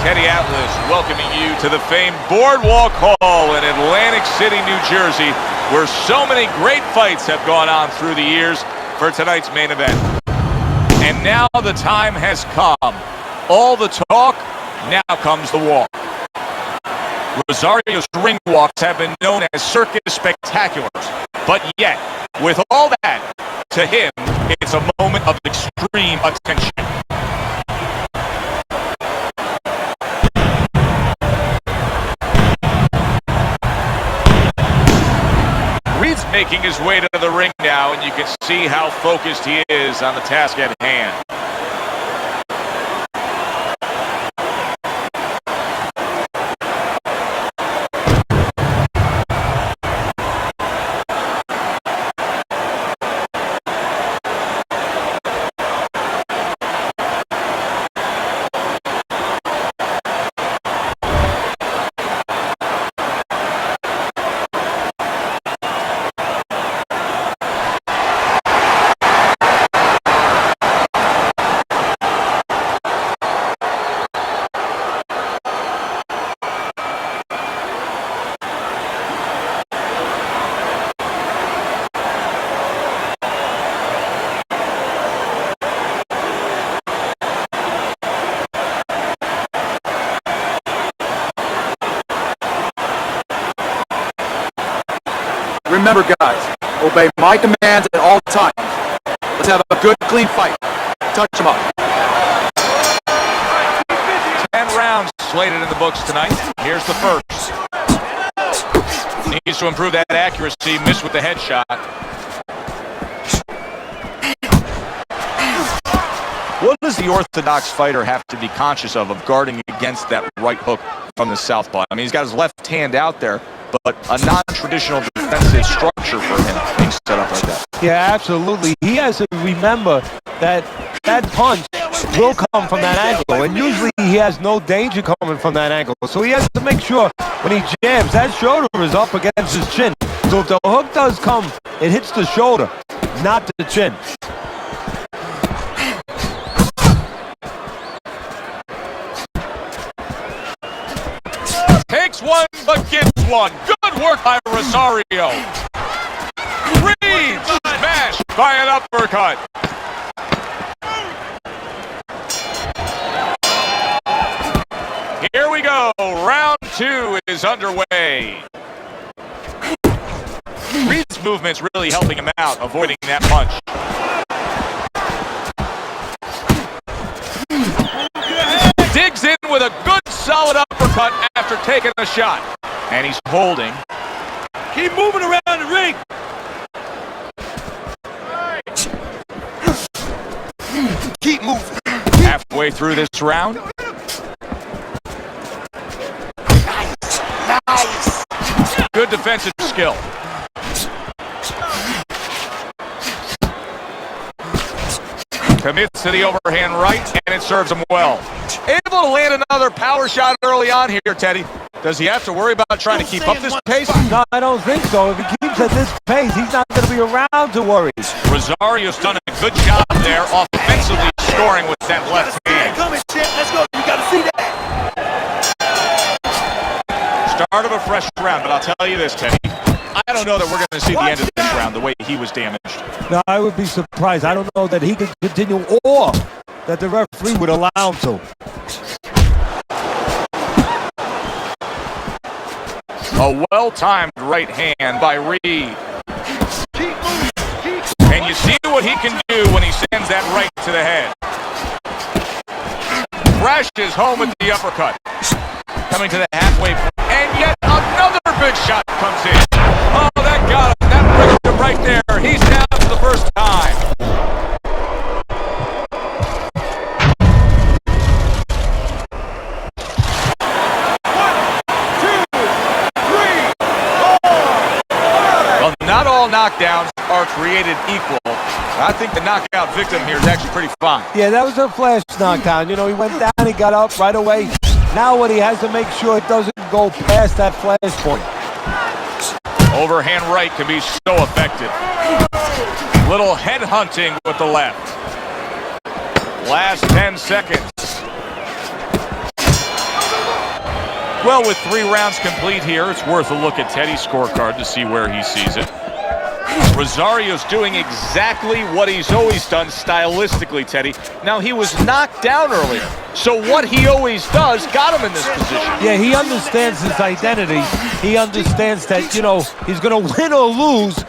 Teddy Atlas welcoming you to the famed Boardwalk Hall in Atlantic City, New Jersey, where so many great fights have gone on through the years for tonight's main event. And now the time has come. All the talk, now comes the walk. Rosario's ring walks have been known as circus spectaculars, but yet, with all that, to him, it's a moment of extreme attention. Reed's making his way to the ring now, and you can see how focused he is on the task at hand. Remember, guys, obey my commands at all times. Let's have a good, clean fight. Touch them up. 10 rounds slated in the books tonight. Here's the first. Needs to improve that accuracy. Missed with the headshot. What does the orthodox fighter have to be conscious of guarding against that right hook from the southpaw? I mean, he's got his left hand out there, but a non-traditional defensive structure for him being set up like that. Yeah, absolutely. He has to remember that that punch will come from that angle, and usually he has no danger coming from that angle. So he has to make sure when he jams, that shoulder is up against his chin. So if the hook does come, it hits the shoulder, not the chin. Takes one, but gets one. Good work by Rosario. Reed smashed by an uppercut. Here we go. Round two is underway. Reed's movement's really helping him out, avoiding that punch. Digs in with a good solid uppercut after taking a shot. And he's holding. Keep moving around the ring. Keep moving. Halfway through this round. Nice. Good defensive skill. Commits to the overhand right, and it serves him well. Able to land another power shot early on here, Teddy. Does he have to worry about trying to keep up this pace? No, I don't think so. If he keeps at this pace, he's not going to be around to worry. Rosario's done a good job there, offensively scoring with that left hand. Coming, shit. Let's go. You got to see that. Start of a fresh round, but I'll tell you this, Teddy. I don't know that we're going to see the end of this round the way he was damaged. No, I would be surprised. I don't know that he could continue or that the referee would allow him to. A well-timed right hand by Reed. And you see what he can do when he sends that right to the head. Crashes home with the uppercut. Coming to the halfway point. And yet another big shot comes in. Oh, that got him. That brings him right there. He's down for the first time. Well, not all knockdowns are created equal. I think the knockout victim here is actually pretty fine. Yeah, that was a flash knockdown. You know, he went down, he got up right away. Now what he has to make sure it doesn't go past that flash point. Overhand right can be so effective. Little head hunting with the left. Last 10 seconds. Well, with 3 rounds complete here, it's worth a look at Teddy's scorecard to see where he sees it. Rosario's doing exactly what he's always done stylistically, Teddy. Now, he was knocked down earlier, so what he always does got him in this position. Yeah, he understands his identity. He understands that, you know, he's going to win or lose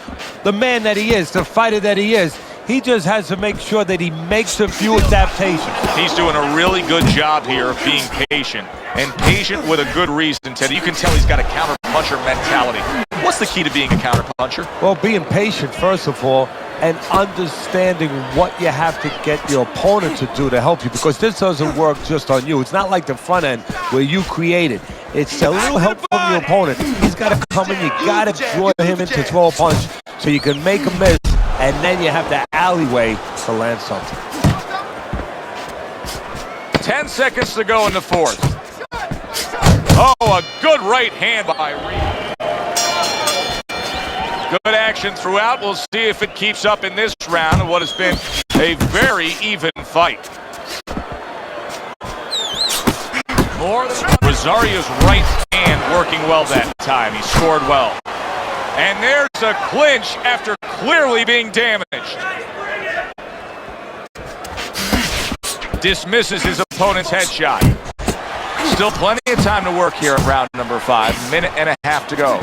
the man that he is, the fighter that he is. He just has to make sure that he makes a few adaptations. He's doing a really good job here of being patient, and patient with a good reason, Teddy. You can tell he's got a counter-puncher mentality. What's the key to being a counter-puncher? Well, being patient, first of all, and understanding what you have to get your opponent to do to help you, because this doesn't work just on you. It's not like the front end where you create it. It's a little help from your opponent. He's got to come in. You got to draw him in to throw a punch so you can make a miss, and then you have the alleyway to land something. 10 seconds to go in the 4th. Oh, a good right hand by Reed. Good action throughout. We'll see if it keeps up in this round of what has been a very even fight. Rosario's right hand working well that time. He scored well. And there's a clinch after clearly being damaged. Dismisses his opponent's headshot. Still plenty of time to work here at round number 5. Minute and a half to go.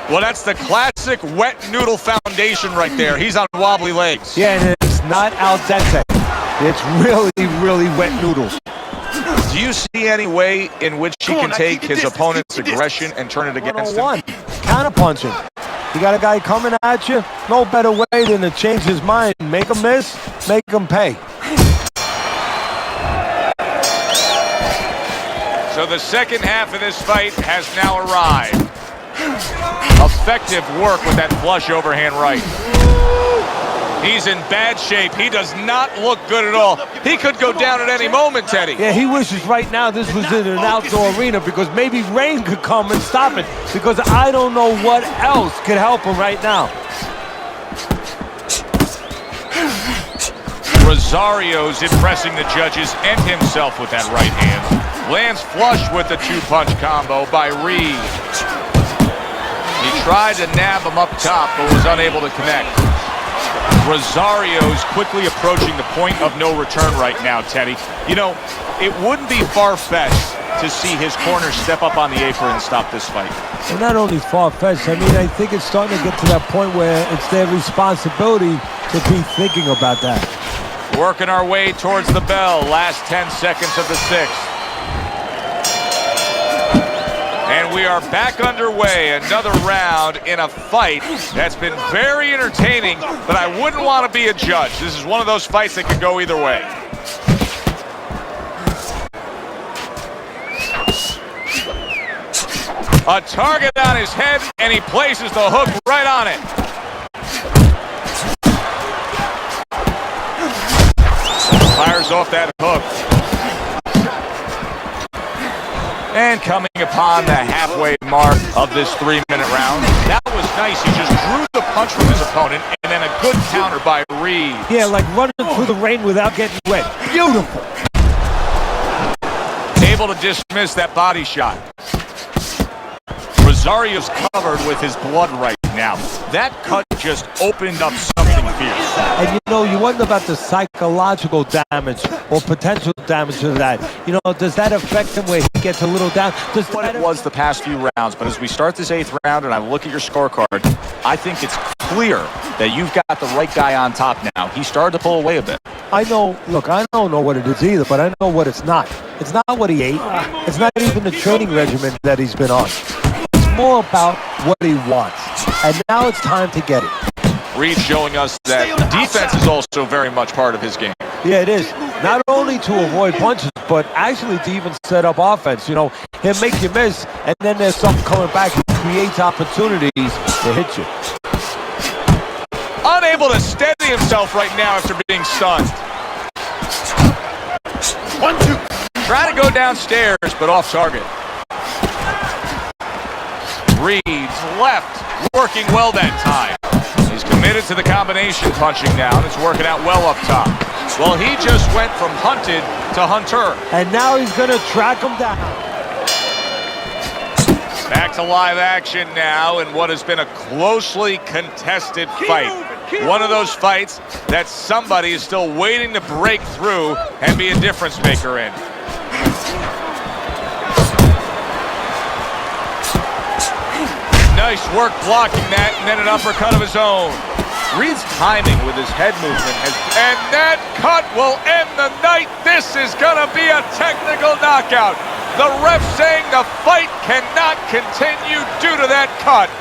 Well, that's the classic wet noodle foundation right there. He's on wobbly legs. Yeah, and it's not al dente. It's really, really wet noodles. Do you see any way in which he can take his opponent's aggression and turn it against him? Counter-punching. You got a guy coming at you, no better way than to change his mind. Make him miss, make him pay. So the second half of this fight has now arrived. Effective work with that flush overhand right. He's in bad shape. He does not look good at all. He could go down at any moment, Teddy. Yeah, he wishes right now this was in an outdoor arena, because maybe rain could come and stop it, because I don't know what else could help him right now. Rosario's impressing the judges and himself with that right hand. Lands flush with the 2-punch combo by Reed. He tried to nab him up top, but was unable to connect. Rosario's quickly approaching the point of no return right now, Teddy. You know, it wouldn't be far-fetched to see his corner step up on the apron and stop this fight. And not only far-fetched, I mean, I think it's starting to get to that point where it's their responsibility to be thinking about that. Working our way towards the bell. Last 10 seconds of the 6th. And we are back underway. Another round in a fight that's been very entertaining, but I wouldn't want to be a judge. This is one of those fights that could go either way. A target on his head, and he places the hook right on it. Fires off that hook. And coming upon the halfway mark of this 3-minute round. That was nice. He just drew the punch from his opponent, and then a good counter by Reed. Yeah, like running through the rain without getting wet. Beautiful. Able to dismiss that body shot. Rosario's covered with his blood right now. That cut just opened up something fierce. And you know, you wonder about the psychological damage or potential damage to that. You know, does that affect him where he gets a little down? Does What it was the past few rounds, but as we start this 8th round and I look at your scorecard, I think it's clear that you've got the right guy on top now. He started to pull away a bit. I know, look, I don't know what it is either, but I know what it's not. It's not what he ate. It's not even the training regimen that he's been on. It's more about what he wants. And now it's time to get it. Reed showing us that defense is also very much part of his game. Yeah, it is. Not only to avoid punches, but actually to even set up offense. You know, he'll make you miss, and then there's something coming back. He creates opportunities to hit you. Unable to steady himself right now after being stunned. 1-2. Trying to go downstairs, but off target. Reed's left, working well that time. He's committed Committed to the combination punching now. It's working out well up top. Well, he just went from hunted to hunter. And now he's going to track him down. Back to live action now in what has been a closely contested fight. One of those fights that somebody is still waiting to break through and be a difference maker in. Nice work blocking that, and then an uppercut of his own. Reed's timing with his head movement and that cut will end the night. This is gonna be a technical knockout. The ref saying the fight cannot continue due to that cut.